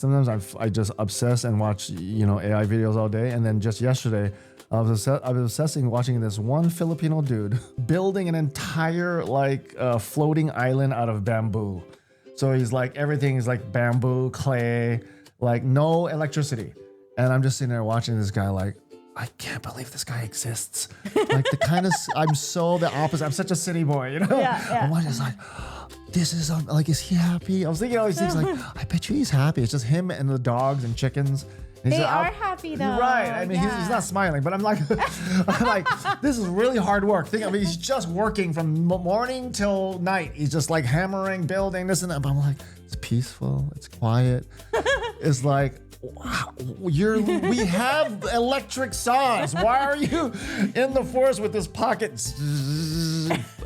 Sometimes I just obsess and watch, AI videos all day. And then just yesterday, I was obsessing watching this one Filipino dude building an entire floating island out of bamboo. So he's like, everything is like bamboo, clay, like no electricity. And I'm just sitting there watching this guy like, I can't believe this guy exists. Like I'm so the opposite. I'm such a city boy, Yeah. I'm just like, this is is he happy? I was thinking all these things like, I bet you he's happy. It's just him and the dogs and chickens. And They are happy though. Right. I mean, he's not smiling, but I'm like, this is really hard work. He's just working from morning till night. He's just like hammering, building this and that. But I'm like, it's peaceful. It's quiet. It's like, wow, we have electric saws. Why are you in the forest with this pocket?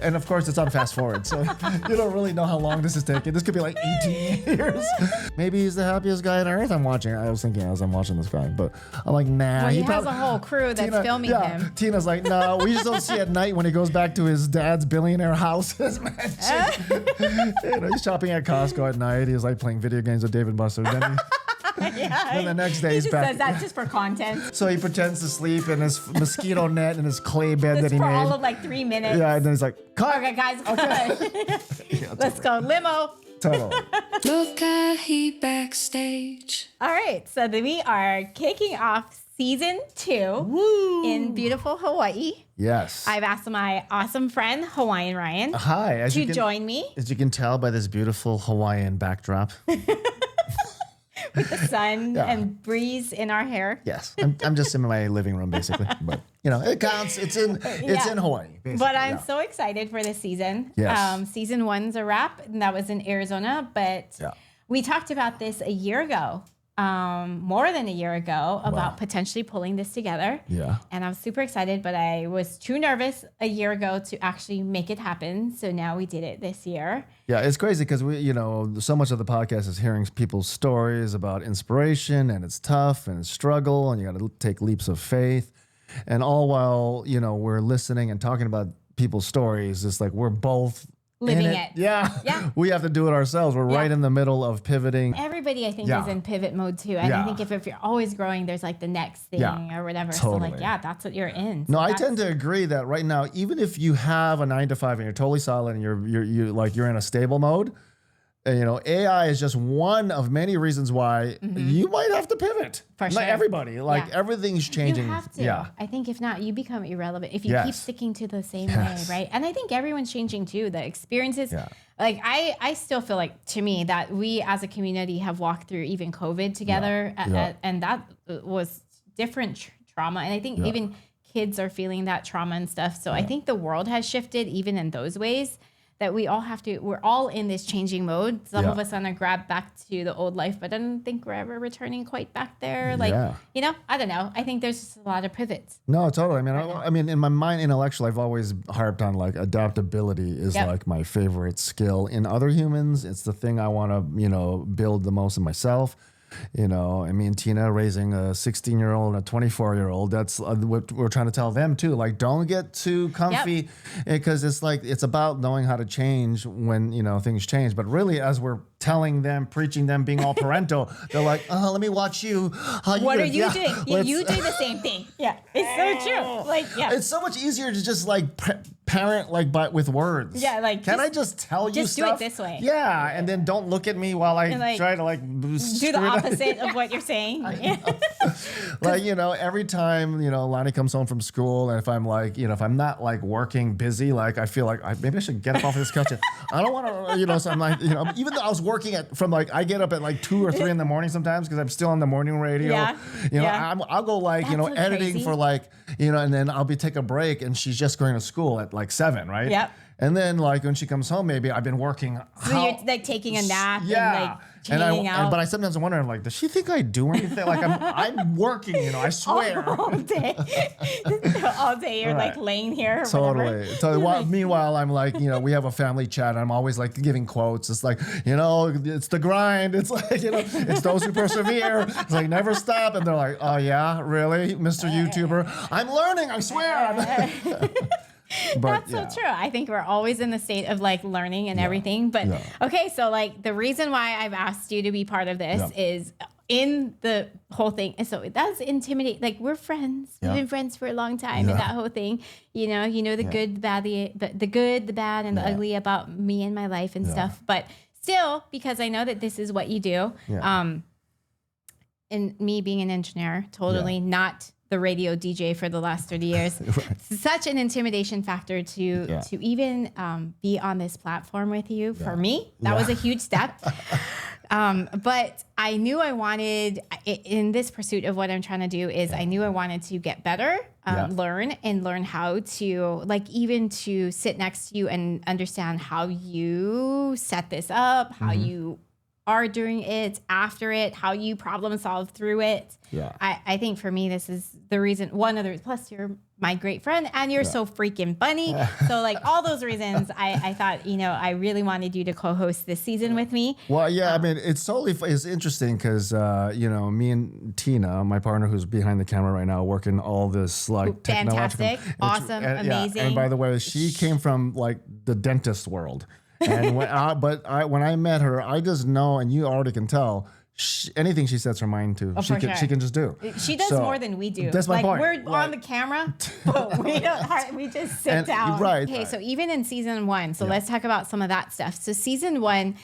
And of course, it's on fast forward, so you don't really know how long this is taking. This could be like 18 years. Maybe he's the happiest guy on earth. I was thinking as I'm watching this guy, but I'm like, nah. Well, he has a whole crew that's filming him. Tina's like, no, we just don't see at night when he goes back to his dad's billionaire house. His mansion. He's shopping at Costco at night. He's like playing video games with David Buster. Then then the next day he's back. He says that just for content. So he pretends to sleep in his mosquito net in his clay bed that he for made. all of like 3 minutes. Yeah, and then he's like, cut. Okay, guys, Okay. let's go. Limo. Total. Lokahi Backstage. All right, so we are kicking off season 2 in beautiful Hawaii. Yes. I've asked my awesome friend, Hawaiian Ryan, Hi. to join me. As you can tell by this beautiful Hawaiian backdrop. With the sun and breeze in our hair. Yes. I'm just in my living room, basically. But, it counts. It's in Hawaii, basically. But I'm so excited for this season. Yes. Season 1's a wrap, and that was in Arizona. But we talked about this a year ago. More than a year ago about potentially pulling this together. Yeah. And I was super excited, but I was too nervous a year ago to actually make it happen. So now we did it this year. Yeah, it's crazy because so much of the podcast is hearing people's stories about inspiration, and it's tough and it's struggle, and you got to take leaps of faith. And all while, we're listening and talking about people's stories, it's like we're both living it. Yeah. We have to do it ourselves. We're right in the middle of pivoting. Everybody, I think, is in pivot mode too. And I think if you're always growing, there's like the next thing or whatever. Totally. So that's what you're in. No, I tend to agree that right now, even if you have a 9 to 5 and you're totally solid and you're in a stable mode, AI is just one of many reasons why you might have to pivot. For sure. Not everybody. Everything's changing. You have to. Yeah. I think if not, you become irrelevant. If you keep sticking to the same way, right? And I think everyone's changing too. The experiences, I still feel like, to me, that we as a community have walked through even COVID together. And that was different trauma. And I think even kids are feeling that trauma and stuff. So I think the world has shifted even in those ways. That we're all in this changing mode. Some of us want to grab back to the old life, but I don't think we're ever returning quite back there. I don't know. I think there's just a lot of pivots. No, totally. I mean, in my mind, intellectually, I've always harped on adaptability is my favorite skill in other humans. It's the thing I want to, build the most in myself. Tina raising a 16-year-old and a 24-year-old, that's what we're trying to tell them too. Like, don't get too comfy because it's about knowing how to change when, things change. But really, as we're telling them, preaching them, being all parental, they're like, oh, let me watch you. What are you doing? You do the same thing. Yeah, it's so true. It's so much easier to just parent but with words. Yeah, can I just tell you just stuff? do it this way. Yeah, and then don't look at me while I try to do the opposite of what you're saying. Every time Lonnie comes home from school, and if I'm if I'm not working busy, I feel like maybe I should get up off this couch. I don't want to so I'm even though I was working I get up at 2 or 3 in the morning sometimes because I'm still on the morning radio. I'll go editing crazy. for and then I'll take a break, and she's just going to school at 7, right? Yep. And then when she comes home, maybe I've been working. So you're taking a nap and chilling out. But I sometimes wonder, does she think I do anything? I'm working, I swear. All day. All day you're laying here. Totally. Meanwhile, I'm we have a family chat. And I'm always giving quotes. It's it's the grind. It's it's those who persevere. It's never stop. And they're like, oh yeah, really, Mr. YouTuber? I'm learning, I swear. But That's so true. I think we're always in the state of like learning and everything. But okay, so like the reason why I've asked you to be part of this is in the whole thing. And so it does intimidate. Like we're friends. We've been friends for a long time. And that whole thing, you know the good, the bad, the good, the bad, and the ugly about me and my life and stuff. But still, because I know that this is what you do, and me being an engineer, totally not the radio DJ for the last 30 years. Such an intimidation factor to even be on this platform with you. For me, that was a huge step. But I knew I wanted, in this pursuit of what I'm trying to do is I knew I wanted to get better, learn how to, like, even to sit next to you and understand how you set this up, how you are doing it, after it, how you problem solve through it. I think for me, this is the reason, one of the, plus you're my great friend and you're so freaking funny. So like all those reasons, I thought, I really wanted you to co-host this season with me. Well, I mean, it's interesting because, me and Tina, my partner who's behind the camera right now, working all this like fantastic, awesome, amazing. And by the way, she came from like the dentist world. And when I met her, I just know, and you already can tell, anything she sets her mind to, she can just do. She does more than we do. That's my point. We're on the camera, but we just sit down. Right. Okay, so even in season 1, so let's talk about some of that stuff. So season 1,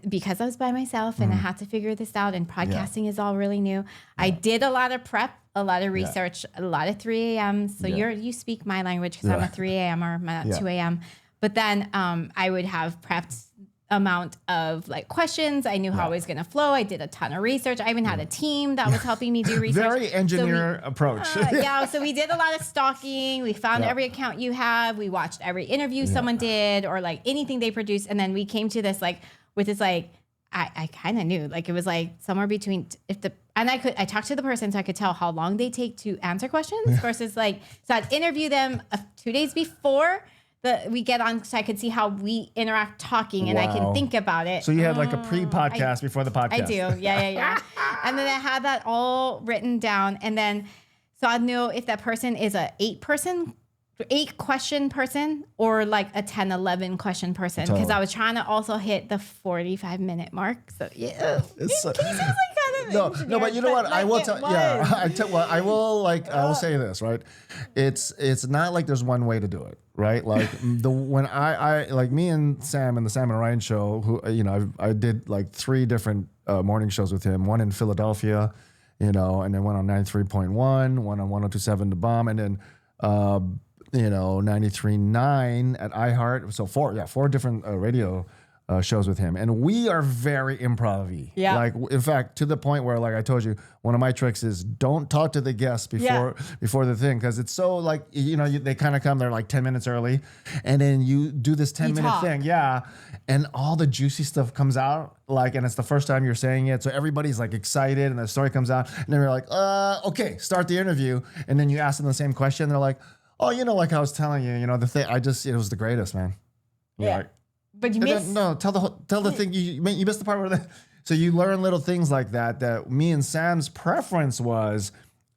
because I was by myself and I had to figure this out, and podcasting is all really new. I did a lot of prep, a lot of research, a lot of 3 a.m. So you speak my language because I'm a 3 a.m. or not 2 a.m. But then I would have prepped amount of like questions. I knew how I was going to flow. I did a ton of research. I even had a team that was helping me do research. Very engineer approach. So we did a lot of stalking. We found every account you have. We watched every interview someone did or like anything they produced. And then we came to this like with this like, I kind of knew like it was like somewhere between I talked to the person so I could tell how long they take to answer questions versus like, so I'd interview them 2 days before we get on, so I could see how we interact talking and I can think about it. So you had like a pre-podcast before the podcast. I do. Yeah. And then I had that all written down. And then, so I know if that person is a 8 question person or like a 10, 11 question person. Because I was trying to also hit the 45-minute mark. So yeah. It sounds like kind of No, but you know what? I will tell. Yeah, I will say this, right? It's not like there's one way to do it, right? Like when I like me and Sam in the Sam and Ryan show, who I did like 3 different morning shows with him. One in Philadelphia, and then one on 93.1, one on 102.7 The Bomb, and then 93.9 at iHeart. So 4 different radio shows with him, and we are very improv-y. Yeah. Like in fact, to the point where, like I told you, one of my tricks is don't talk to the guests before the thing, because it's so like they kind of come there like 10 minutes early, and then you do this 10-minute thing, and all the juicy stuff comes out, like, and it's the first time you're saying it, so everybody's like excited, and the story comes out, and then you're like, okay, start the interview, and then you ask them the same question, they're like, oh, like I was telling you, the thing, it was the greatest, man. Like, but you missed. No, tell the thing. You missed the part where so you learn little things like that. That me and Sam's preference was,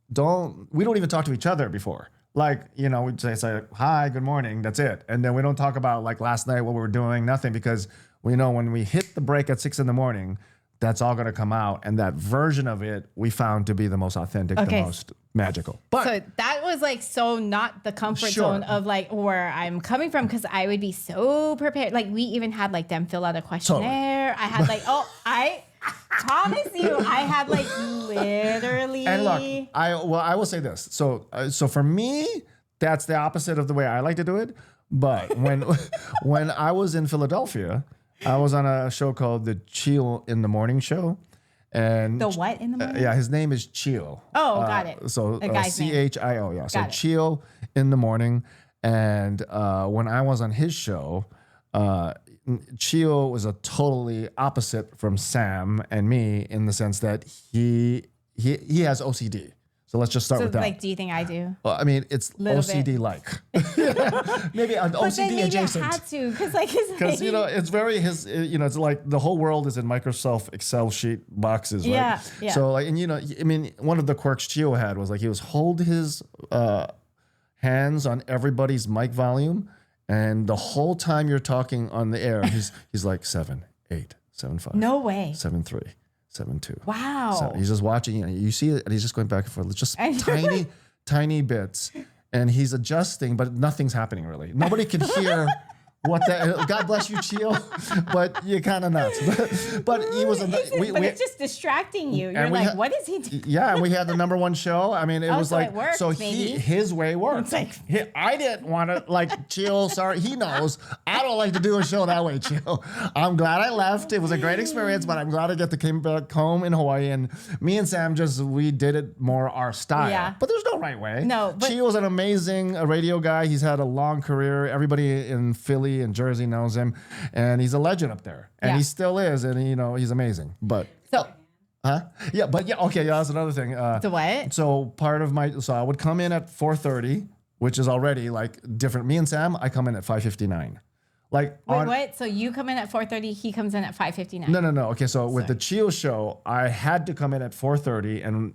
we don't even talk to each other before. Like we'd say hi, good morning. That's it, and then we don't talk about like last night what we were doing, nothing, because we know when we hit the break at 6 a.m, that's all going to come out, and that version of it we found to be the most authentic, the most magical. But so that was like so not the comfort zone of like where I'm coming from, because I would be so prepared. Like we even had like them fill out a questionnaire. I had like I promise you, I had like literally. And look, I will say this. So for me, that's the opposite of the way I like to do it. But when I was in Philadelphia, I was on a show called the Chill in the Morning Show. And the what in the morning? His name is Chill. Oh, got it. So CHIO, yeah. So Chill in the morning. And when I was on his show, Chill was a totally opposite from Sam and me in the sense that he has OCD. So let's just start with that. Like, do you think I do? Well, I mean, it's OCD-like. Maybe an OCD adjacent. I had to, because it's very it's like the whole world is in Microsoft Excel sheet boxes, right? Yeah. So like, and I mean, one of the quirks Chio had was like he was hold his hands on everybody's mic volume, and the whole time you're talking on the air, he's like 7, 8, 7, 5. No way. 7, 3, 7, 2. Wow. So he's just watching, and you see it, and he's just going back and forth, just tiny bits, and he's adjusting, but nothing's happening really. Nobody can hear. What the? God bless you, Chio, but you're kind of nuts. But he was. It's just distracting you. You're like, what is he doing? Yeah, and we had the #1 show. I mean, it was like, it worked, so maybe. his way worked. I didn't want to like Chio. Sorry, he knows I don't like to do a show that way, Chio. I'm glad I left. It was a great experience, but I'm glad I get to come back home in Hawaii. And me and Sam we did it more our style. Yeah. But there's no right way. No, but Chio's an amazing radio guy. He's had a long career. Everybody in Philly and Jersey knows him, and he's a legend up there, and he still is, and he's amazing. But okay, that's another thing. The what? So I would come in at 4:30, which is already like different. Me and Sam, I come in at 5:59. Like what? So you come in at 4:30, he comes in at 5:59. No. Okay, so with the Chio show, I had to come in at 4:30, and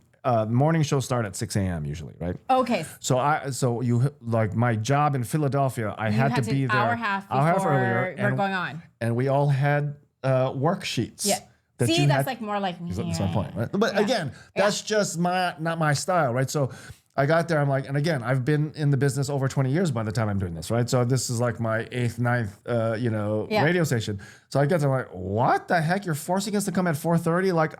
morning shows start at 6 a.m. usually, right? Okay. So you like my job in Philadelphia, I had to be there hour half earlier. We're going on, and we all had worksheets. Yeah. That's like more like me. That's my point, right? But again, that's just not my style, right? So I got there, I'm like, and again, I've been in the business over 20 years by the time I'm doing this, right? So this is like my 8th, 9th, radio station. So I get there, I'm like, what the heck? You're forcing us to come at 4:30? Like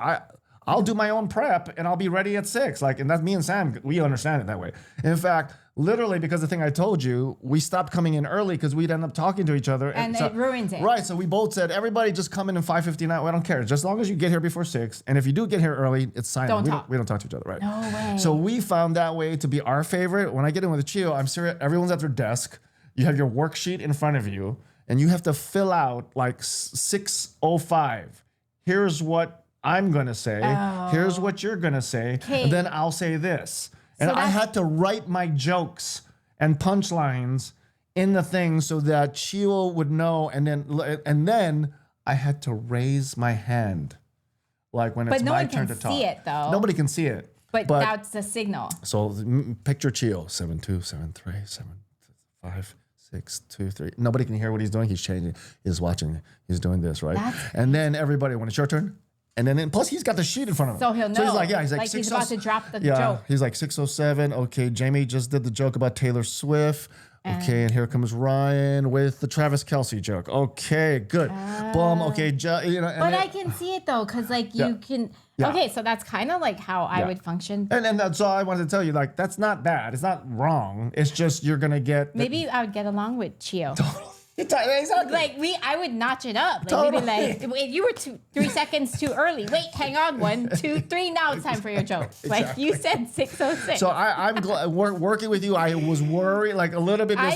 I'll do my own prep and I'll be ready at 6. Like, and that's me and Sam, we understand it that way. In fact, literally because the thing I told you, we stopped coming in early because we'd end up talking to each other. And it ruins it. Right. So we both said, everybody just come in 5:59. Well, I don't care. Just as long as you get here before 6. And if you do get here early, it's silent. We don't talk to each other, right? No way. So we found that way to be our favorite. When I get in with Chio, I'm serious. Everyone's at their desk. You have your worksheet in front of you and you have to fill out like 6:05. Here's what I'm going to say. Here's what you're going to say. And then I'll say this. And I had to write my jokes and punchlines in the thing so that Chio would know. And then I had to raise my hand. Like when it's my turn to talk. But no one can see it though. Nobody can see it. But that's the signal. So picture Chio, 7-2, 7-3, 7-5, 6-2-3. Nobody can hear what he's doing. He's changing. He's watching. He's doing this, right? And then everybody, when it's your turn, and then plus he's got the sheet in front of him. So he'll know. So he's like he's about to drop the joke. He's like 6:07. Okay, Jamie just did the joke about Taylor Swift. Okay, and here comes Ryan with the Travis Kelce joke. Okay, good. Boom. Okay, but I can see it though, because like you can. Yeah. Okay, so that's kind of like how I would function. And that's all I wanted to tell you. Like that's not bad. It's not wrong. It's just you're gonna get. Maybe I would get along with Chio. Exactly. Like I would notch it up. Like we'd be like, if you were 3 seconds too early. Wait, hang on, 1, 2, 3. Now it's time for your joke. Exactly. Like you said, 6:06. So I'm glad working with you. I was worried, like a little bit. Is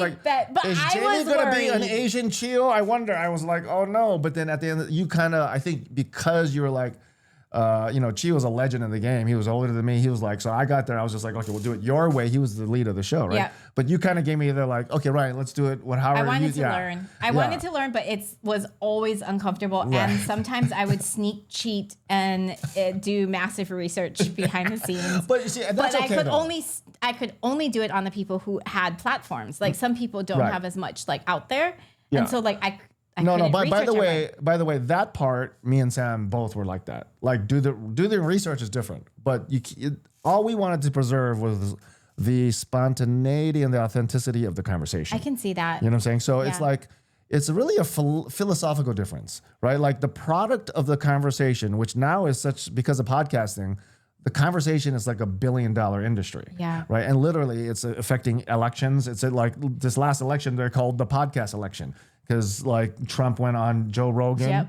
Jamie gonna be an Asian Chio? I wonder. I was like, oh no. But then at the end, you kind of, I think, because you were like. Chio was a legend in the game. He was older than me. He was like, so I got there. I was just like, okay, we'll do it your way. He was the lead of the show, right? Yeah. But you kind of gave me the like, okay, right, let's do it. I wanted to learn, but it was always uncomfortable. Right. And sometimes I would sneak cheat and do massive research behind the scenes. But you see, that's okay. I could only do it on the people who had platforms. Like some people don't have as much like out there, and so like I by the way, that part, me and Sam both were like that. Like, do the research is different, but all we wanted to preserve was the spontaneity and the authenticity of the conversation. I can see that. You know what I'm saying? So it's like, it's really a philosophical difference, right? Like the product of the conversation, which now is because of podcasting, the conversation is like $1 billion industry, right? And literally, it's affecting elections. It's like this last election, they're called the podcast election. Because like Trump went on Joe Rogan,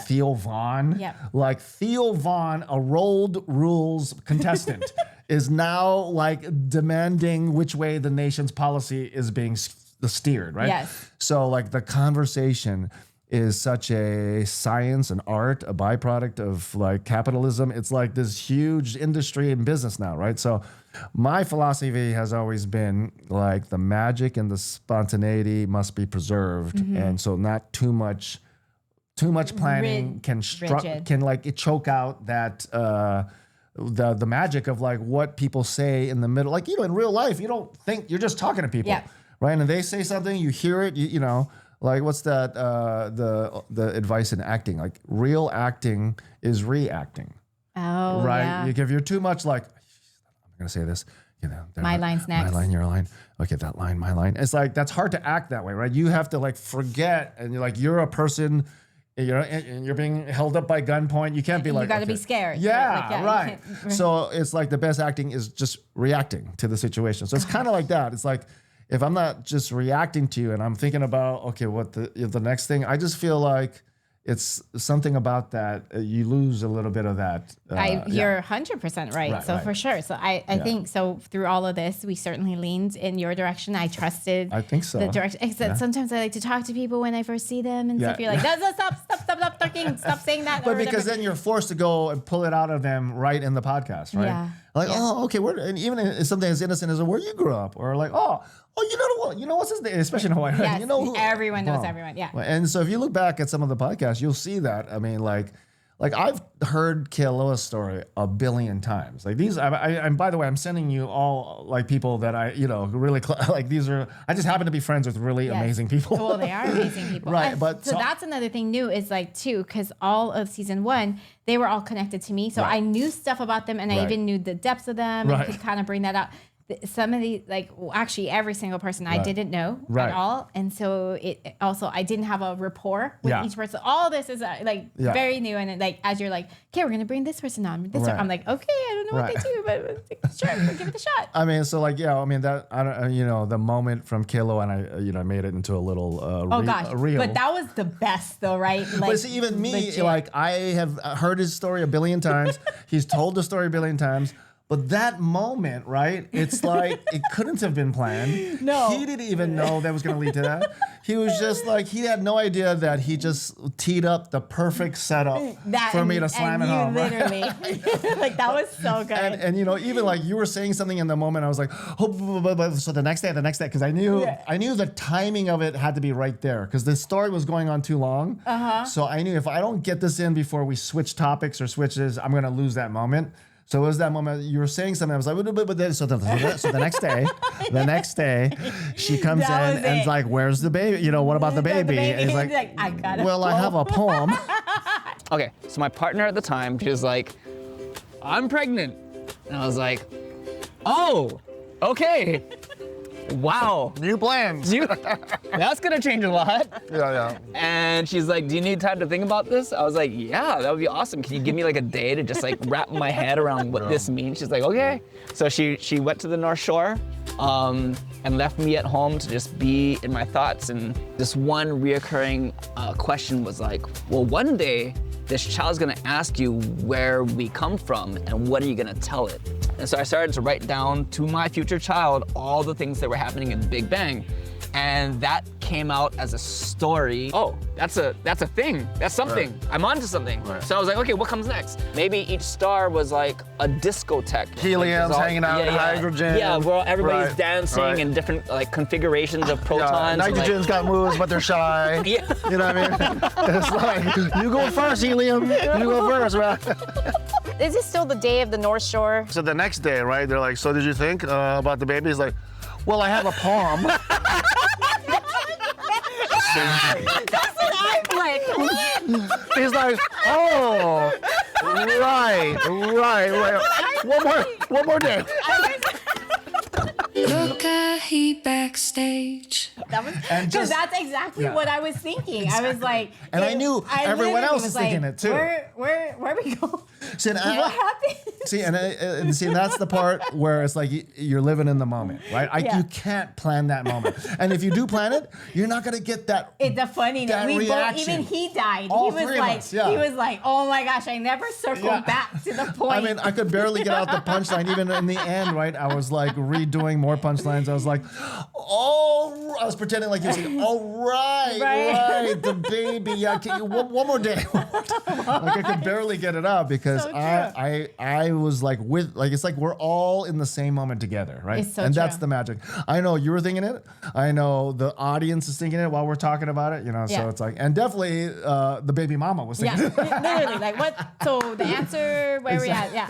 Theo Vaughn. Like Theo Vaughn, a rolled rules contestant, is now like demanding which way the nation's policy is being steered, right? Yes. So like the conversation is such a science, an art, a byproduct of like capitalism. It's like this huge industry and business now, right? So my philosophy has always been like the magic and the spontaneity must be preserved. Mm-hmm. And so not too much planning can like choke out that the magic of like what people say in the middle. Like, in real life, you don't think, you're just talking to people, right? And they say something, you hear it, you know, like what's that, the advice in acting, like real acting is reacting. Oh, right. yeah. If you're too much like, I'm going to say this, my line's next. My line, your line. Okay, that line, my line. It's like, that's hard to act that way, right? You have to like forget, and you're a person, and you're being held up by gunpoint. You can't be like, you got to be scared. Yeah, right. So it's like the best acting is just reacting to the situation. So it's kind of like that. It's like, if I'm not just reacting to you and I'm thinking about, okay, what the next thing, I just feel like it's something about that. You lose a little bit of that. You're 100% right. So for sure. So I think so through all of this, we certainly leaned in your direction. I trusted. I think so. The direction. Except sometimes I like to talk to people when I first see them and stuff. You're like, stop talking. Stop saying that. But because then you're forced to go and pull it out of them right in the podcast, right? Yeah. Like, okay, and even if something as innocent as where you grew up, or like, you know what's his name, especially in Hawaii, right? Yes, you know who, everyone knows everyone, yeah. And so if you look back at some of the podcasts, you'll see that. I mean, like I've heard Kealoha's story a billion times. Like these, and by the way, I'm sending you all like people that I, really like. These are, I just happen to be friends with really amazing people. Well, they are amazing people, right? And but so that's another thing new is like too, because all of season 1, they were all connected to me, so I knew stuff about them, and I even knew the depths of them, and could kind of bring that out. Some of the actually every single person I didn't know at all, and so it also I didn't have a rapport with each person. All this is very new, and like as you're like, okay, we're gonna bring this person on. I'm like, okay, I don't know what they do, but sure, we'll give it a shot. I mean, so like that I don't the moment from Kealoha, and I made it into a little reel. But that was the best though, right? Like, but see, even me, like I have heard his story a billion times. He's told the story a billion times. But that moment, right? It's like it couldn't have been planned. No. He didn't even know that was going to lead to that. He was just like, he had no idea that he just teed up the perfect setup for me to slam it home. Literally. Like that was so good. And even like you were saying something in the moment, I was like, so the next day, because I knew the timing of it had to be right there because the story was going on too long. So I knew if I don't get this in before we switch topics or switches, I'm going to lose that moment. So it was that moment you were saying something. I was like, but then, so the next day, she comes in and is like, "Where's the baby? What about the baby?" And he's like, "I got it." Well, I have a poem. Okay, so my partner at the time, she was like, "I'm pregnant," and I was like, "Oh, okay." Wow. New plans. That's gonna change a lot. Yeah. And she's like, "Do you need time to think about this?" I was like, "Yeah, that would be awesome. Can you give me like a day to just like wrap my head around what this means?" She's like, "Okay." So she went to the North Shore and left me at home to just be in my thoughts. And this one reoccurring question was like, well, one day this child's gonna ask you where we come from and what are you gonna tell it? And so I started to write down to my future child all the things that were happening in the Big Bang. And that came out as a story. Oh, that's a thing. That's something. Right. I'm onto something. Right. So I was like, okay, what comes next? Maybe each star was like a discotheque. Helium's hanging out, hydrogen. Yeah, where everybody's dancing in different like configurations of protons. Nitrogen's got moves, but they're shy. You know what I mean? It's like, you go first, helium. You go first, right? Is this still the day of the North Shore? So the next day, right? They're like, so did you think about the baby? He's like, well, I have a poem. That's what I'm like. He's like, oh, right. One more day. Lokahi Backstage. Because that's exactly what I was thinking. Exactly. I was like, and I knew everyone else was thinking it too. Where we go? See, what happened? See, and that's the part where it's like you're living in the moment, right? You can't plan that moment, and if you do plan it, you're not gonna get that. It's the funny that we both, even he died. All he was three like, of us, he was like, oh my gosh, I never circled back to the point. I mean, I could barely get out the punchline. Even in the end, right? I was like redoing more more punchlines. I was like, oh, I was pretending like he was saying, oh, right, the baby. Yeah, one more day. Like I could barely get it out because So I was like it's like we're all in the same moment together, right? It's so and true. that's the magic. I know you were thinking it. I know the audience is thinking it while we're talking about it, so it's like, and definitely the baby mama was thinking it. Literally, like what? So the answer, where we at? Yeah.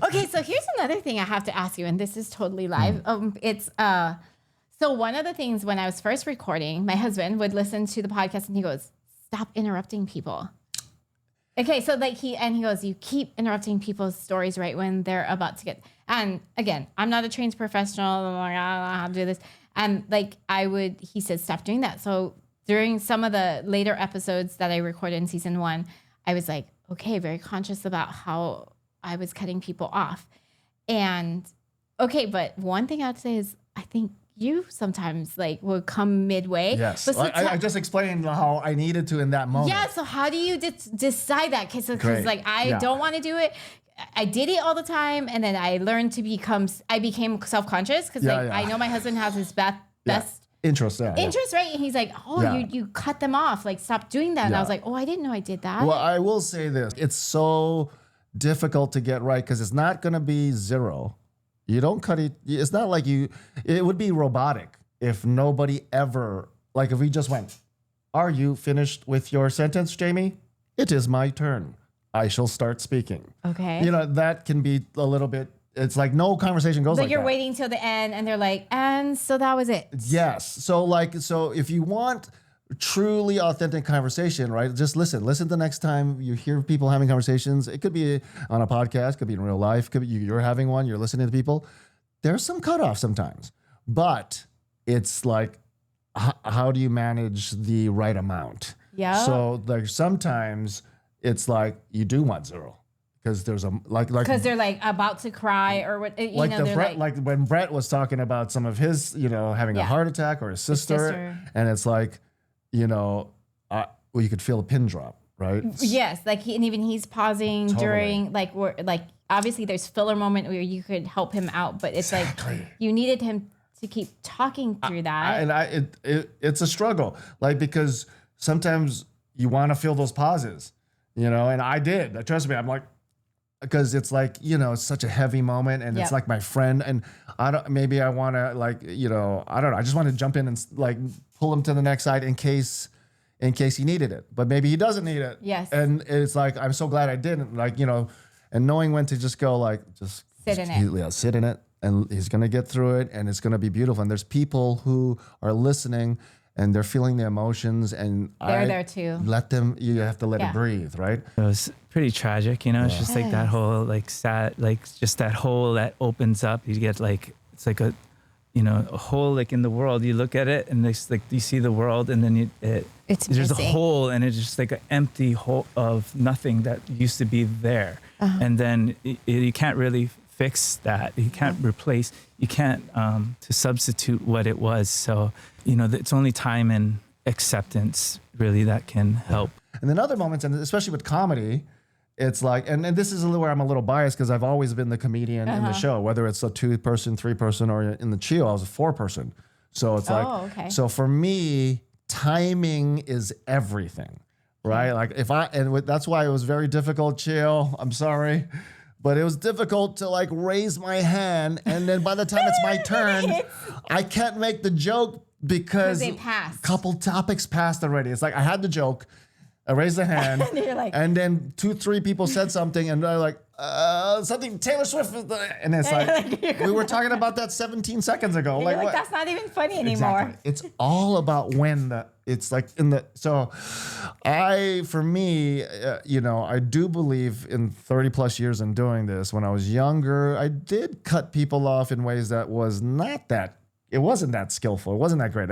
Okay, so here's another thing I have to ask you, and this is totally live. It's so one of the things when I was first recording, my husband would listen to the podcast and he goes, "Stop interrupting people." Okay, so like he goes, "You keep interrupting people's stories right when they're about to get." And again, I'm not a trained professional. I'm like, I don't know how to do this. And like he said, "Stop doing that." So during some of the later episodes that I recorded in season 1, I was like, okay, very conscious about how I was cutting people off. And okay, but one thing I'd say is I think you sometimes like will come midway. Yes, but I just explained how I needed to in that moment. Yeah, so how do you decide that? Because like I don't want to do it. I did it all the time, and then I learned to became self-conscious because I know my husband has his best interest, right? And he's like, you cut them off, like stop doing that. And I was like, oh, I didn't know I did that. Well, I will say this: it's so difficult to get right because it's not going to be 0. You don't cut it. It's not like it would be robotic if nobody ever, like if we just went, "Are you finished with your sentence, Jamie? It is my turn. I shall start speaking." Okay. That can be a little bit, it's like no conversation goes like that. But you're waiting till the end and they're like, and so that was it. Yes. So if you want truly authentic conversation, right? Just listen the next time you hear people having conversations. It could be on a podcast, could be in real life, could be you're having one, you're listening to people. There's some cutoff sometimes, but it's like, how do you manage the right amount? Yeah. So like sometimes it's like you do want 0 because there's because they're like about to cry or what, like when Brett was talking about some of his, having a heart attack or his sister. And it's like, you could feel a pin drop, right? Yes, like he's pausing during like obviously there's filler moment where you could help him out, but it's like you needed him to keep talking through that. It's a struggle, like because sometimes you want to feel those pauses, and I did. Trust me, I'm like, because it's like it's such a heavy moment, and it's like my friend, and I want to I don't know, I just want to jump in and like pull him to the next side in case he needed it, but maybe he doesn't need it. Yes. And it's like I'm so glad I didn't, and knowing when to just go sit in it. Yeah, sit in it, and he's gonna get through it, and it's gonna be beautiful. And there's people who are listening, and they're feeling the emotions, and they're there too. You have to let it breathe, right? It was pretty tragic, It's just like that whole sad, just that hole that opens up. You get it's like a hole in the world. You look at it and it's like you see the world, and then there's a hole, and it's just like an empty hole of nothing that used to be there. And then you can't really fix that. You can't replace. You can't to substitute what it was. So it's only time and acceptance really that can help. And then other moments, and especially with comedy, it's like, and this is where I'm a little biased because I've always been the comedian in the show, whether it's a 2-person, 3-person, or in the Chio, I was a 4-person. So it's so for me, timing is everything, right? Like that's why it was very difficult, Chio. I'm sorry. But it was difficult to raise my hand, and then by the time it's my turn, I can't make the joke because they passed. A couple topics passed already. It's like I had the joke, I raised the hand, and then 2-3 people said something, and they're like, something Taylor Swift, and it's like we were talking about that 17 seconds ago. Like that's not even funny anymore. Exactly. It's all about when it's like so I do believe in 30 plus years in doing this. When I was younger, I did cut people off in ways that it wasn't that skillful. It wasn't that great.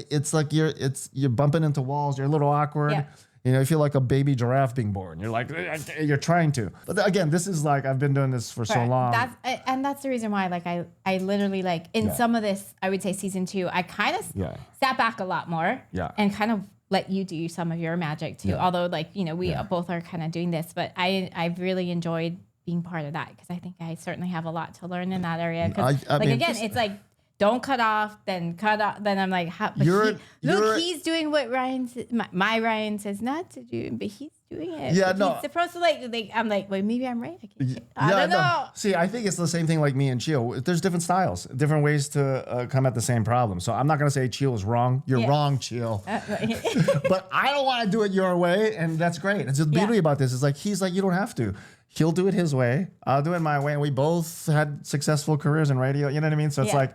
It's like you're bumping into walls. You're a little awkward. Yeah. You feel like a baby giraffe being born. You're like, you're trying to. But again, this is I've been doing this for so long. That's the reason why I literally in some of this, I would say season 2, I kind of sat back a lot more and kind of let you do some of your magic too. Although we both are kind of doing this, but I've really enjoyed being part of that because I think I certainly have a lot to learn in that area. Because again, it's like don't cut off, then cut off. Then I'm like, he's doing what my Ryan says not to do, but he's doing it. Yeah, no. He's supposed to like I'm like, well, maybe I'm right. I don't know. See, I think it's the same thing like me and Chio. There's different styles, different ways to come at the same problem. So I'm not going to say Chio is wrong. You're wrong, Chio. But I don't want to do it your way. And that's great. And so the beauty about this is like, he's like, you don't have to. He'll do it his way. I'll do it my way. And we both had successful careers in radio. You know what I mean? So it's like,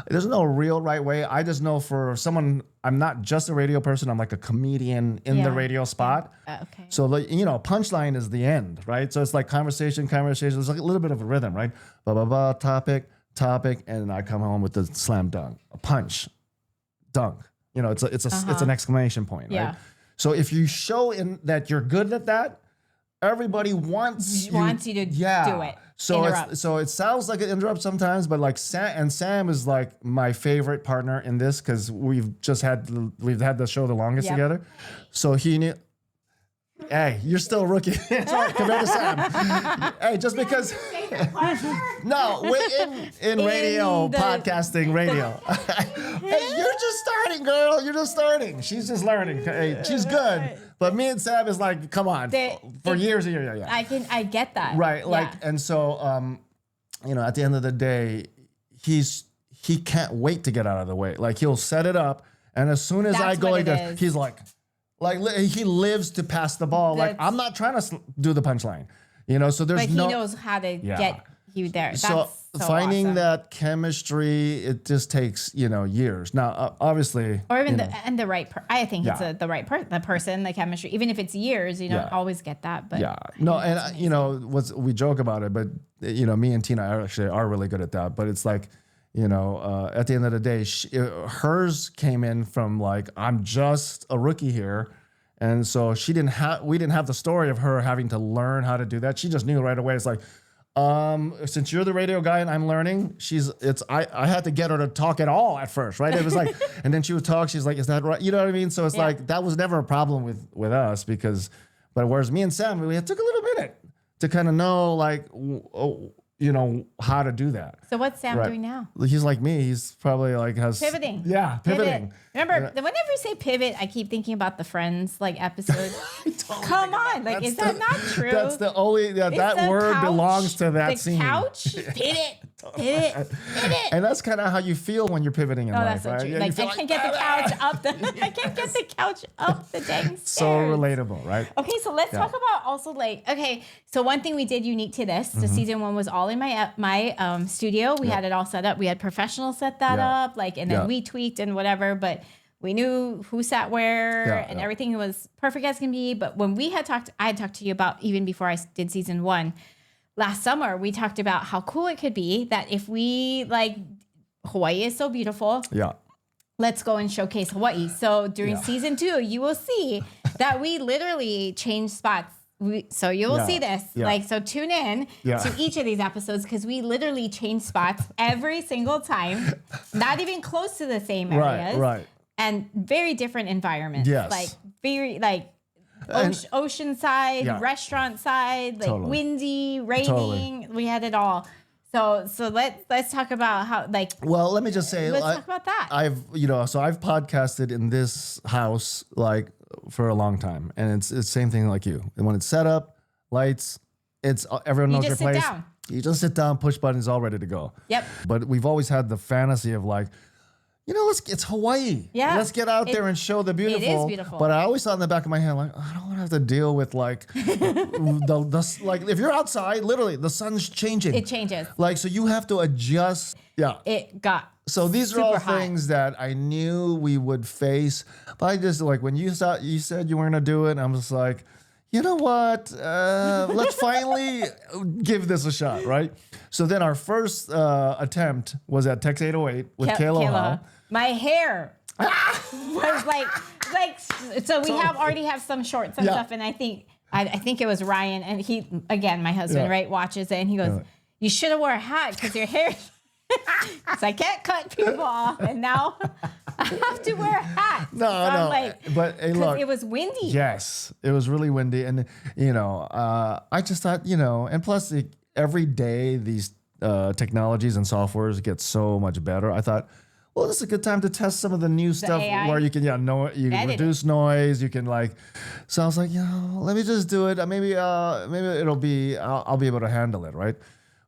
there's no real right way. I just know for someone, I'm not just a radio person. I'm like a comedian in the radio spot. Okay. So, like, you know, punchline is the end, right? So it's like conversation. There's like a little bit of a rhythm, right? Blah, blah, blah, topic. And I come home with the slam dunk, a punch, dunk. You know, it's an exclamation point, right? So if you show in that you're good at that, everybody wants you to do it. So it sounds like an interrupt sometimes, but like Sam is like my favorite partner in this because we've had the show the longest together. So he knew. Hey, you're still a rookie. Sorry, compared to Sam. Hey, just because. No, we're in radio, podcasting, radio. Hey, you're just starting, girl. You're just starting. She's just learning. Hey, she's good. But me and Sam is like, come on, for years and years. Yeah. I get that. Right. Like, and so, you know, at the end of the day, he can't wait to get out of the way. Like, he'll set it up, and as soon as I go, he's like he lives to pass the ball. Like, I'm not trying to do the punchline, you know. So he knows how to get you there. That's so finding awesome. that chemistry, it just takes, you know, years. Now, obviously, or even the right. I think it's the right the person, the chemistry. Even if it's years, you don't always get that. But no, and you know, we joke about it, but you know, me and Tina are really good at that. But it's like, you know, at the end of the day, hers came in from like, I'm just a rookie here. And so we didn't have the story of her having to learn how to do that. She just knew right away. It's like, since you're the radio guy and I'm learning, I had to get her to talk at all at first, right? It was like, and then she would talk. She's like, is that right? You know what I mean? So it's like, that was never a problem with us but whereas me and Sam, it took a little minute to kind of know, like, you know, how to do that. So what's Sam doing now? He's like me. He's probably like pivoting. Yeah, pivoting. Remember, whenever you say pivot, I keep thinking about the Friends like episode. Come on, like, is that not true? That's the only that word belongs to that scene. The couch, pivot. And that's kind of how you feel when you're pivoting in life, right? Yeah, like, I can't get the couch up the dang stairs. So relatable, right? Okay, so let's talk about also like, so one thing we did unique to this, the season one was all in my studio. We had it all set up. We had professionals set that up, like, and then we tweaked and whatever, but we knew who sat where and everything was perfect as can be. But when I had talked to you about, even before I did season one, last summer, we talked about how cool it could be that if we, like, Hawaii is so beautiful. Yeah. Let's go and showcase Hawaii. So during season 2, you will see that we literally changed spots. So you will see this. Like, so tune in to each of these episodes because we literally change spots every single time. Not even close to the same areas. Right. And very different environments. Yes. Like, very, like, ocean side, restaurant side, like windy, raining. We had it all. So let's talk about how, like. Well, let me just say, let's talk about that. I've podcasted in this house like for a long time, and it's the same thing like you. And when it's set up, lights, everyone knows your place. You just sit down, push buttons, all ready to go. Yep. But we've always had the fantasy of like, you know, it's Hawaii. Yeah. Let's get out there and show the beautiful. It is beautiful. But I always thought in the back of my head, like, I don't want to have to deal with like, like if you're outside, literally the sun's changing. It changes. Like, so you have to adjust. Yeah. It got So these are all things that I knew we would face. But I just, like, when you said you weren't going to do it, I'm just like, you know what? Let's finally give this a shot, right? So then our first attempt was at Tex 808 with Kayla. My hair was like so we already have some shorts and stuff, and I think it was Ryan, and he, again, my husband, right, watches it, and he goes, you should have wore a hat because your hair. So I can't cut people off, and now I have to wear a hat. No, but hey, look, it was windy. Yes, it was really windy, and I just thought, and plus every day these technologies and softwares get so much better, I thought, well, this is a good time to test some of the new stuff AI? where you can, you can reduce noise. You can so I was like, let me just do it. Maybe I'll be able to handle it, right?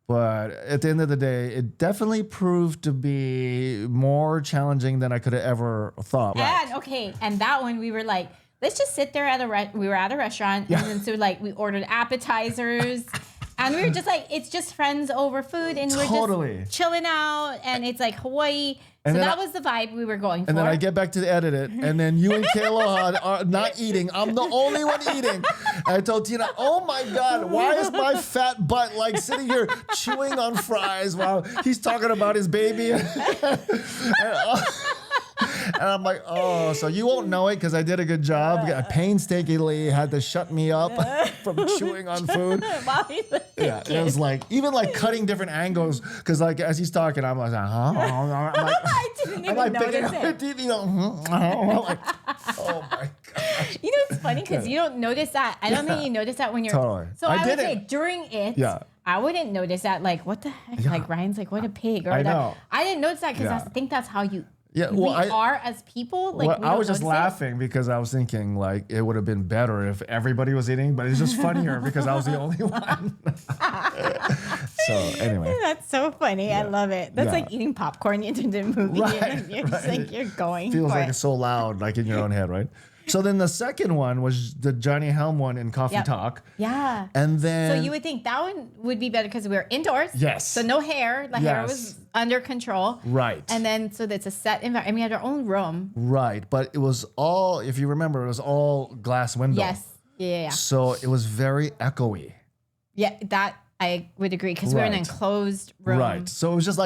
But at the end of the day, it definitely proved to be more challenging than I could have ever thought. And that one we were like, let's just sit there we were at a restaurant, and then so we ordered appetizers. And we were just like, it's just friends over food, and we're just chilling out, and it's like Hawaii. And so that was the vibe we were going for. And then I get back to edit it, and then you and Kayla are not eating. I'm the only one eating. And I told Tina, oh my God, why is my fat butt sitting here chewing on fries while he's talking about his baby? And I'm like, oh, so you won't know it because I did a good job. I painstakingly had to shut me up from chewing on food. Yeah, it was even cutting different angles because as he's talking, I'm like, huh? I didn't even notice it. I'm like, oh my gosh. You know, it's funny because you don't notice that. I don't think you notice that when you're. Totally. So I would say during it. Yeah. I wouldn't notice that. What the heck? Yeah. Ryan's like, what a pig. Or I know. I didn't notice that because I think that's how you. Yeah, we are as people. I was just laughing because I was thinking it would have been better if everybody was eating, but it's just funnier because I was the only one. So anyway, that's so funny. I love it. That's like eating popcorn into the movie, and you're just you're going. Feels for like it. it's so loud, in your own head, right? So then the second one was the Johnny Helm one in Coffee Talk. Yeah. And then. So you would think that one would be better because we were indoors. Yes. So no hair. The hair was under control. Right. And then so that's a set environment. And we had our own room. Right. But it was all, if you remember, it was all glass window. Yes. Yeah. So it was very echoey. Yeah, that I would agree because we were in an enclosed room. Right. So it was just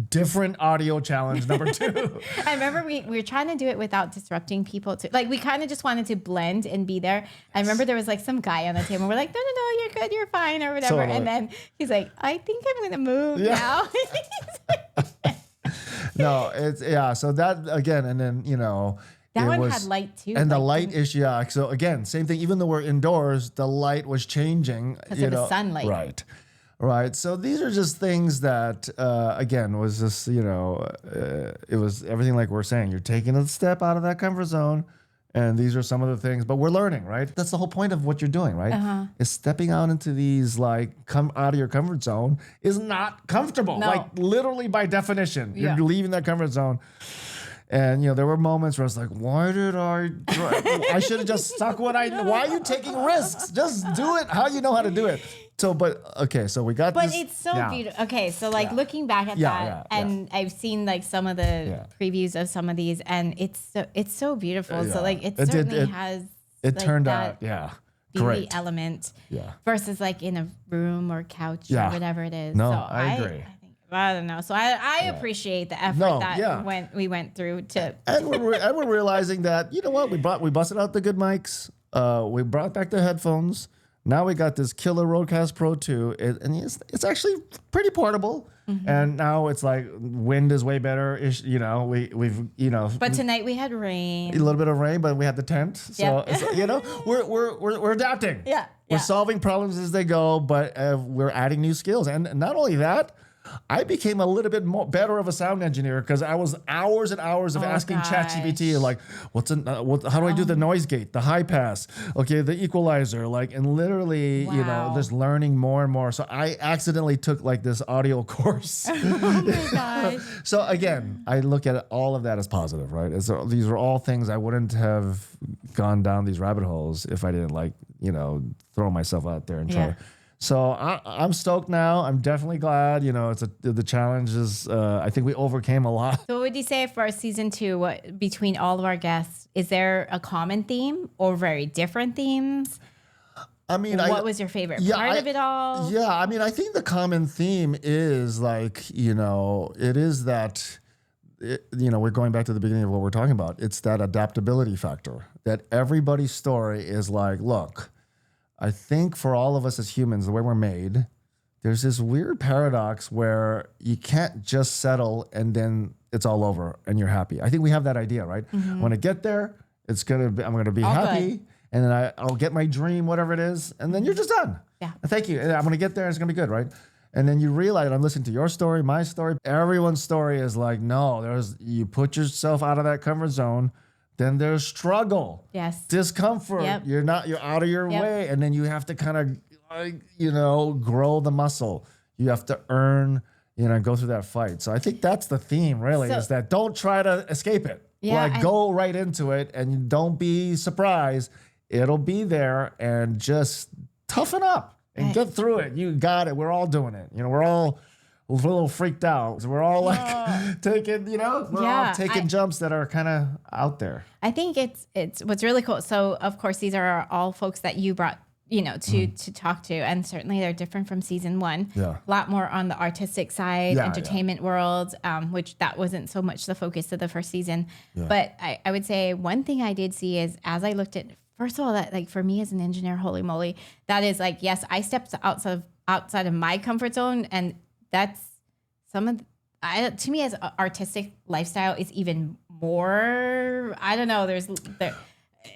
different audio challenge number 2. I remember we were trying to do it without disrupting people too. We kind of just wanted to blend and be there. I remember there was some guy on the table. We're like, no, you're good, you're fine, or whatever. And then he's like, I think I'm gonna move now. No, it's So that again, and then that one had light too. And the light issue. Yeah. So again, same thing. Even though we're indoors, the light was changing. Because of the sunlight. Right. Right. So these are just things that, again, was just, it was everything like we're saying. You're taking a step out of that comfort zone. And these are some of the things, but we're learning, right? That's the whole point of what you're doing, right? Uh-huh. Is stepping out into these, come out of your comfort zone is not comfortable. No. Literally by definition, you're leaving that comfort zone. And, there were moments where I was like, why did I should have just stuck why are you taking risks? Just do it how you know how to do it. So, so we got this. But it's so beautiful. Okay, so looking back at that, and I've seen some of the previews of some of these, and it's so beautiful. So it certainly has. It turned out, beauty great element. Yeah. Versus in a room or couch or whatever it is. No, so I agree. I don't know. So I appreciate the effort we went through to. And we're realizing that we busted out the good mics. We brought back the headphones. Now we got this killer Rodecaster Pro 2, and it's actually pretty portable. Mm-hmm. And now it's wind is way better. We've But tonight we had rain. A little bit of rain, but we had the tent. So we're adapting. Yeah. We're solving problems as they go, but we're adding new skills. And not only that, I became a little bit better of a sound engineer because I was hours and hours of asking ChatGPT how do I do the noise gate, the high pass, the equalizer, and literally, just learning more and more. So I accidentally took this audio course. Oh my gosh. So again, I look at all of that as positive, right? These are all things I wouldn't have gone down these rabbit holes if I didn't throw myself out there and try to. So I'm stoked now. I'm definitely glad. The challenge is. I think we overcame a lot. So, what would you say for season 2? Between all of our guests, is there a common theme or very different themes? I mean, what was your favorite part of it all? Yeah, I mean, I think the common theme is it is that. We're going back to the beginning of what we're talking about. It's that adaptability factor. That everybody's story is look. I think for all of us as humans, the way we're made, there's this weird paradox where you can't just settle and then it's all over and you're happy. I think we have that idea, right? Mm-hmm. When I get there, I'm going to be happy, good. And then I'll get my dream, whatever it is, and then you're just done. Yeah. Thank you. I'm going to get there, and it's going to be good, right? And then you realize, I'm listening to your story, my story, everyone's story is like, no, you put yourself out of that comfort zone, then there's struggle, discomfort. You're out of your way. And then you have to kind of, grow the muscle. You have to earn, go through that fight. So I think that's the theme really, is that don't try to escape it. Go right into it and don't be surprised. It'll be there, and just toughen up and get through it. You got it. We're all doing it. We're all a little freaked out. So we're all taking, all taking jumps that are kind of out there. I think it's what's really cool. So of course, these are all folks that you brought, to talk to. And certainly they're different from season 1. Yeah. A lot more on the artistic side, entertainment world, which that wasn't so much the focus of the first season. Yeah. But I would say one thing I did see is, as I looked at, first of all, that like for me as an engineer, holy moly, that is like, yes, I stepped outside of my comfort zone, and that's to me as artistic lifestyle is even more. I don't know.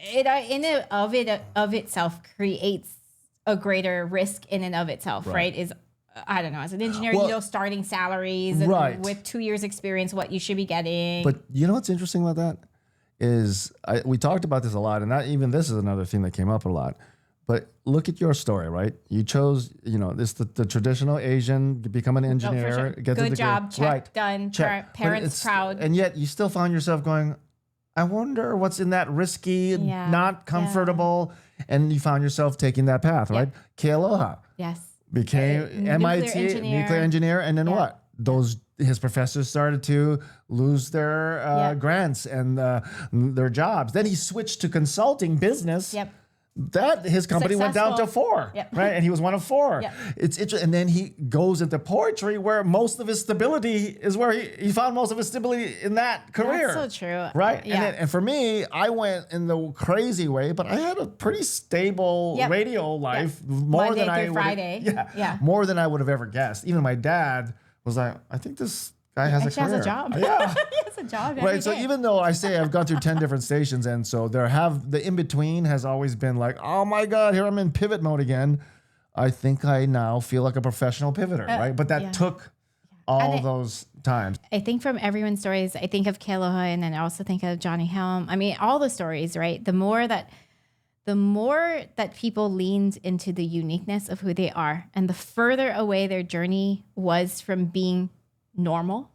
It of itself creates a greater risk in and of itself, right? Is I don't know. As an engineer, starting salaries and with 2 years experience, what you should be getting. But you know what's interesting about that? We talked about this a lot, and this is another thing that came up a lot. But look at your story, right? You chose, this the traditional Asian, become an engineer, sure. Get good the job, check, done, parents proud, and yet you still found yourself going, I wonder what's in that risky, not comfortable, and you found yourself taking that path, right? Kealoha, became MIT nuclear engineer, and then what? His professors started to lose their grants and their jobs. Then he switched to consulting business. Yep. That his company went down to 4, right? And he was one of 4. Yep. It's interesting. And then he goes into poetry, where most of his stability is where he found most of his stability in that career. That's so true, right? Yeah. And for me, I went in the crazy way, but I had a pretty stable radio life, more Monday than I through Friday. More than I would have ever guessed. Even my dad was like, I think this guy has a career. Has a job. Yeah. He has a job. Right. So even though I say I've gone through 10 different stations, and so the in-between has always been like, oh my God, here I'm in pivot mode again. I think I now feel like a professional pivoter, right? But that took all those times. I think from everyone's stories, I think of Kealoha, and then I also think of Johnny Helm. I mean, all the stories, right? The more that people leaned into the uniqueness of who they are, and the further away their journey was from being normal,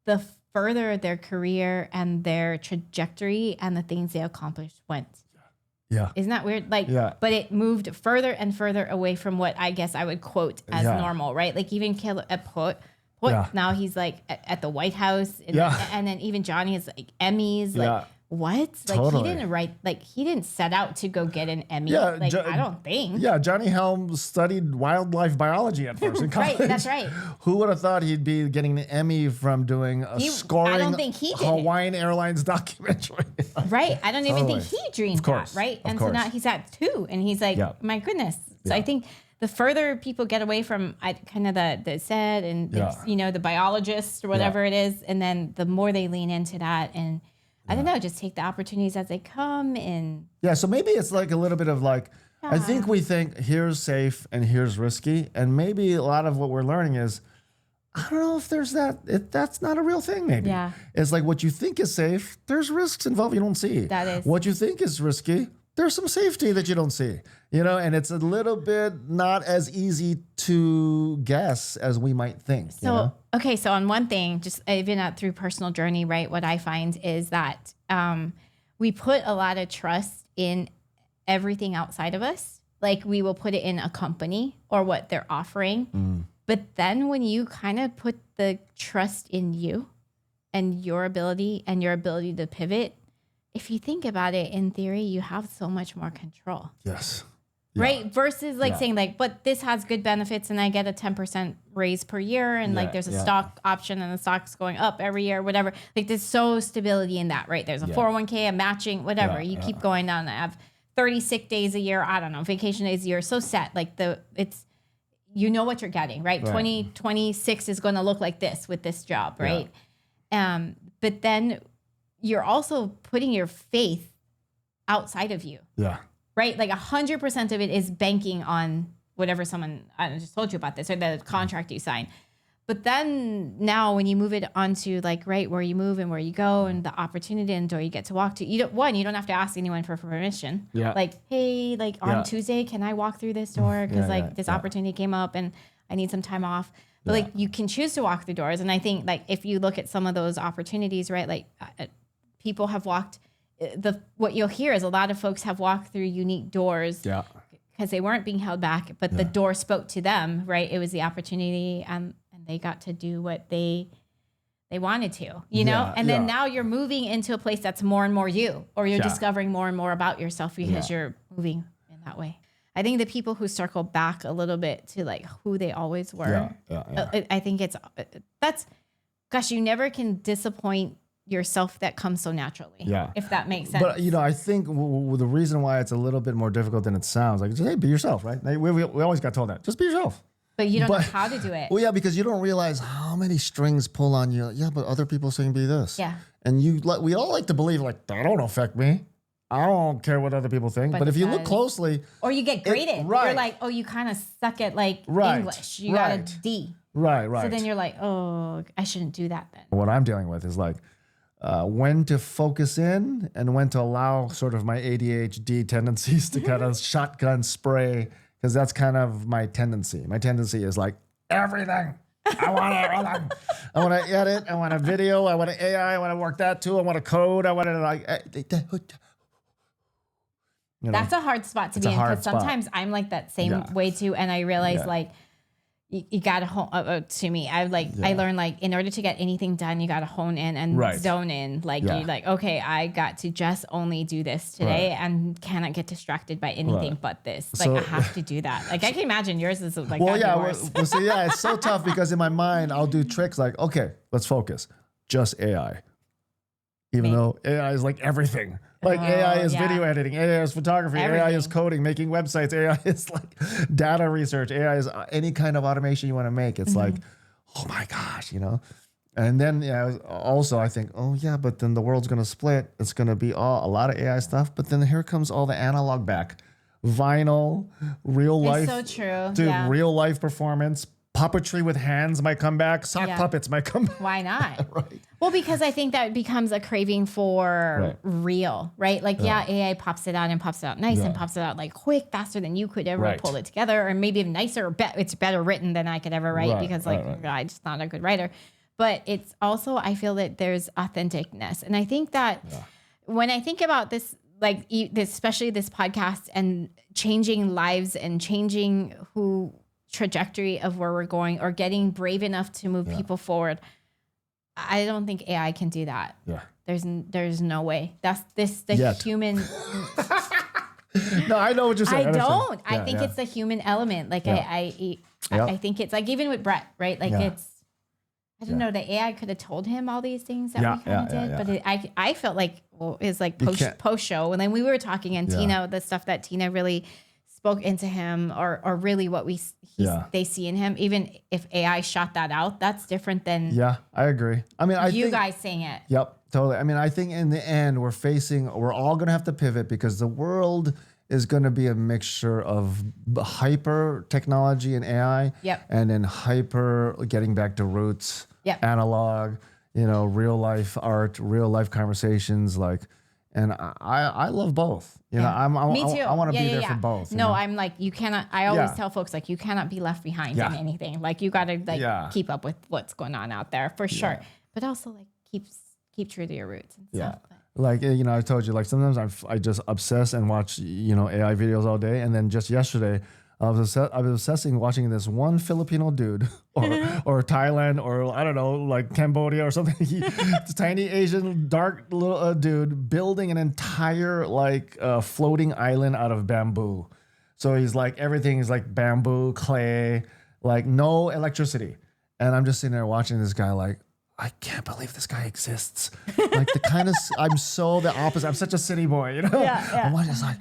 the further their career and their trajectory and the things they accomplished went. Yeah. Isn't that weird? But it moved further and further away from what I guess I would quote as normal, right? Like even now he's like at the White House, and then even Johnny is like Emmys, like what? Like he didn't set out to go get an Emmy. Yeah, I don't think. Yeah, Johnny Helm studied wildlife biology at first in college. Right, that's right. Who would have thought he'd be getting an Emmy from doing a scoring I don't think he did Hawaiian Airlines documentary? Right. I don't even think he dreamed that, right? And so now he's at 2, and he's like, my goodness. So I think the further people get away from kind of the set and the biologist or whatever it is, and then the more they lean into that, and I don't know, just take the opportunities as they come. And so maybe it's like a little bit of like, I think we think here's safe and here's risky. And maybe a lot of what we're learning is, I don't know if there's that's not a real thing maybe. Yeah. It's like what you think is safe, there's risks involved you don't see. That is. What you think is risky, there's some safety that you don't see, and it's a little bit not as easy to guess as we might think. So, okay. So on one thing, just even through personal journey, right? What I find is that we put a lot of trust in everything outside of us. Like we will put it in a company or what they're offering. But then when you kind of put the trust in you and your ability to pivot, if you think about it, in theory, you have so much more control. Yes. Yeah. Right? Versus saying like, but this has good benefits and I get a 10% raise per year, and like there's a stock option and the stock's going up every year, whatever. Like there's so stability in that, right? There's a 401k, a matching, whatever. You keep going down. I have 30 sick days a year. I don't know, vacation days a year. So set. Like what you're getting, right? 2026 is going to look like this with this job, right? But then you're also putting your faith outside of you. Yeah. Right? Like 100% of it is banking on whatever I just told you about this, or the contract you sign. But then now when you move it onto like, right, where you move and where you go and the opportunity and door you get to walk to, you don't have to ask anyone for permission. Yeah. Like, hey, like on Tuesday, can I walk through this door? Because this opportunity came up and I need some time off. But like you can choose to walk through doors. And I think like if you look at some of those opportunities, right, like people have walked, what you'll hear is a lot of folks have walked through unique doors. Yeah. Because they weren't being held back, but the door spoke to them, right? It was the opportunity and they got to do what they wanted to, you know? And then now you're moving into a place that's more and more you, or you're discovering more and more about yourself because you're moving in that way. I think the people who circle back a little bit to like who they always were, I think gosh, you never can disappoint yourself. That comes so naturally. Yeah. If that makes sense. But, I think the reason why it's a little bit more difficult than it sounds, like, hey, be yourself, right? We always got told that. Just be yourself. But you don't know how to do it. Well, yeah, because you don't realize how many strings pull on you. Yeah, but other people saying be this. Yeah. And we all like to believe like, that don't affect me. I don't care what other people think. But if you look closely. Or you get graded. You're like, oh, you kind of suck at like English. You got a D. Right. So then you're like, oh, I shouldn't do that then. What I'm dealing with is like when to focus in and when to allow sort of my ADHD tendencies to kind of shotgun spray. Because that's kind of my tendency. My tendency is like everything. I want to edit. I want a video. I want to AI. I want to work that too. I want to code. I want to like. That's a hard spot to be in because sometimes I'm like that same way too, and I realize like you gotta hone. To me, I learned like in order to get anything done, you gotta hone in and zone in. Like you're like, okay, I got to just only do this today and cannot get distracted by anything but this. Like I have to do that. Like I can imagine yours is like it's so tough because in my mind I'll do tricks like, okay, let's focus, just AI, even though AI is like everything. Like AI is video editing, AI is photography, everything. AI is coding, making websites, AI is like data research, AI is any kind of automation you want to make. It's like, oh my gosh, And then also I think, but then the world's going to split. It's going to be a lot of AI stuff. But then here comes all the analog back. Vinyl, real life. It's so true. Dude, real life performance. Puppetry with hands might come back. Sock puppets might come back. Why not? Well, because I think that becomes a craving for real, right? Like, AI pops it out and pops it out nice and pops it out like quick, faster than you could ever pull it together, or maybe even nicer, or it's better written than I could ever write because I'm just not a good writer. But it's also, I feel that there's authenticness. And I think that when I think about this, like especially this podcast and changing lives and changing trajectory of where we're going or getting brave enough to move people forward, I don't think AI can do that. Yeah. There's no way. That's the human. No, I know what you're saying. I think it's the human element. Like I think it's like even with Brett, right? Like it's, I don't know, the AI could have told him all these things that we kind of did, but I felt like, it's like post show. And then we were talking and Tina, the stuff that Tina really spoke into him or really what they see in him, even if AI shot that out, that's different than I agree. I mean, I think guys saying it. Yep, totally. I mean, I think in the end we're all gonna have to pivot because the world is gonna be a mixture of hyper technology and AI and then hyper getting back to roots, analog, real life art, real life conversations, like. And I love both. Me too. I want to be there for both. No, I'm like, you cannot. I always tell folks like you cannot be left behind in anything. Like you got to keep up with what's going on out there for sure. But also like keep true to your roots and stuff. Like I told you, like sometimes I just obsess and watch AI videos all day, and then just yesterday I was obsessing watching this one Filipino dude or Thailand or I don't know, like Cambodia or something. This tiny Asian dark little dude building an entire like floating island out of bamboo. So he's like, everything is like bamboo, clay, like no electricity. And I'm just sitting there watching this guy like, I can't believe this guy exists. Like I'm so the opposite. I'm such a city boy, I'm just like,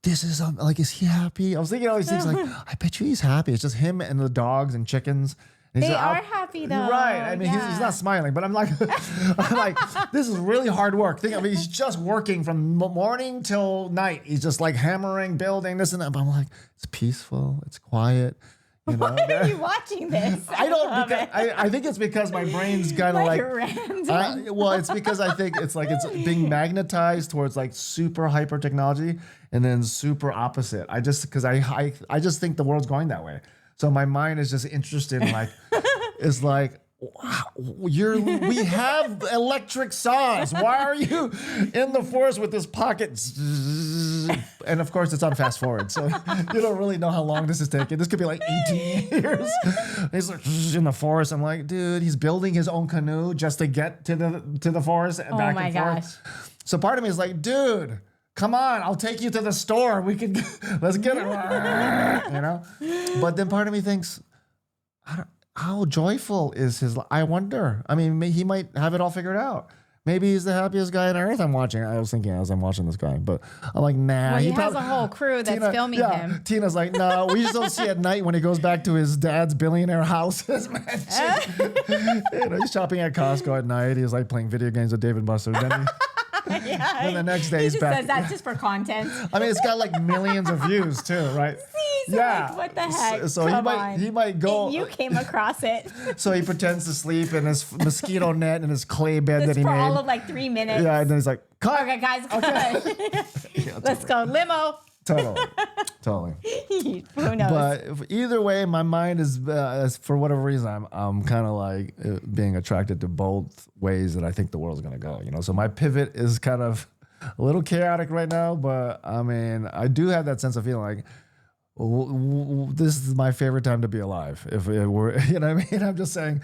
this is like, is he happy? I was thinking all these things like, I bet you he's happy. It's just him and the dogs and chickens. They are happy though. You're right. I mean, he's not smiling, but I'm like, this is really hard work. He's just working from morning till night. He's just like hammering, building this and that. But I'm like, it's peaceful. It's quiet. You know? Why are you watching this? I think it's because my brain's kind of well, it's because I think it's like it's being magnetized towards like super hyper technology and then super opposite. I just think the world's going that way. So my mind is just interested in like, it's like, wow, we have electric saws. Why are you in the forest with this pocket? And of course, it's on fast forward, so you don't really know how long this is taking. This could be like 18 years. He's like in the forest. I'm like, dude, he's building his own canoe just to get to the forest and back and forth. So part of me is like, dude, come on, I'll take you to the store. Let's get it. You know? But then part of me thinks, how joyful is his life? I wonder. I mean, he might have it all figured out. Maybe he's the happiest guy on earth. I'm watching. I was thinking as I'm watching this guy, but I'm like, nah. Well, he has a whole crew that's filming him. Tina's like, no, we just don't see at night when he goes back to his dad's billionaire house. His mansion. He's shopping at Costco at night. He's like playing video games with David Buster. Then the next day he's back. Says that just for content. I mean, it's got like millions of views too, right? Like, what the heck? So he might go. You came across it. So he pretends to sleep in his mosquito net in his clay bed that he for made. all of like 3 minutes. Yeah, and then he's like, cut. Okay, guys, let's go. Limo. Totally. Who knows? But either way, my mind is, for whatever reason, I'm kind of like being attracted to both ways that I think the world's gonna go. You know, so my pivot is kind of a little chaotic right now, but I mean, I do have that sense of feeling like this is my favorite time to be alive. If it were, you know what I mean? I'm just saying,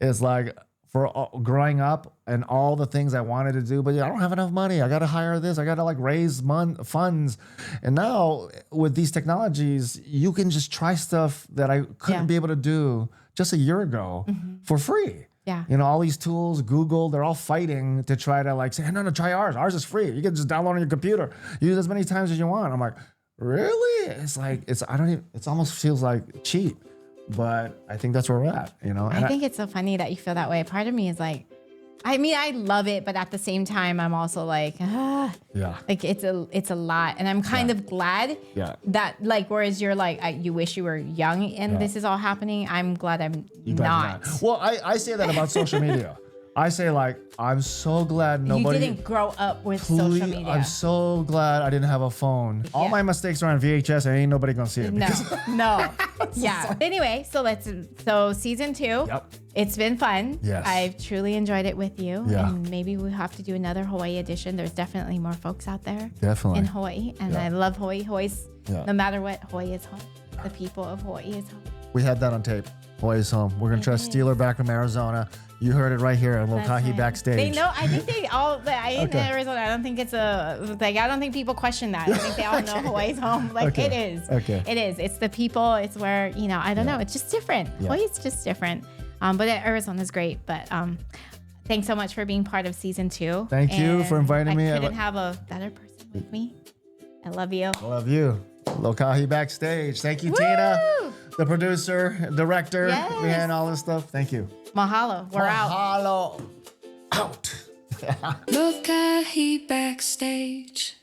it's like for growing up and all the things I wanted to do, but I don't have enough money. I got to hire this. I got to like raise funds. And now with these technologies, you can just try stuff that I couldn't be able to do just a year ago for free. Yeah. You know, all these tools, Google, they're all fighting to try to like say, no, try ours. Ours is free. You can just download on your computer. Use it as many times as you want. I'm like, really? It's like, it almost feels like cheap. But I think that's where we're at, you know? I think it's so funny that you feel that way. Part of me is like, I mean, I love it, but at the same time, I'm also like, like it's a lot, and I'm kind of glad that like, whereas you're like, you wish you were young and this is all happening. I'm glad I'm not. Well, I say that about social media. I say like, I'm so glad nobody. You didn't grow up with social media. I'm so glad I didn't have a phone. All my mistakes are on VHS and ain't nobody gonna see it. No. Yeah. But anyway, so season 2. Yep. It's been fun. Yes. I've truly enjoyed it with you. Yeah. And maybe we'll have to do another Hawaii edition. There's definitely more folks out there. Definitely. In Hawaii. And I love Hawaii. No matter what, Hawaii is home. The people of Hawaii is home. We had that on tape. Hawaii's home. We're gonna try to steal her back from Arizona. You heard it right here on Lokahi Backstage. They know. I think they all. In Arizona, I don't think it's I don't think people question that. I think they all know Hawaii's home. Like it is. Okay. It is. It's the people. It's where I don't know. It's just different. Hawaii's just different. But Arizona's great. But thanks so much for being part of season 2. Thank you for inviting me. I couldn't have a better person with me. I love you. I love you. Lokahi Backstage. Thank you, Tina, the producer, director, behind all this stuff. Thank you. Mahalo. We're out. Mahalo. Out. Lokahi Backstage.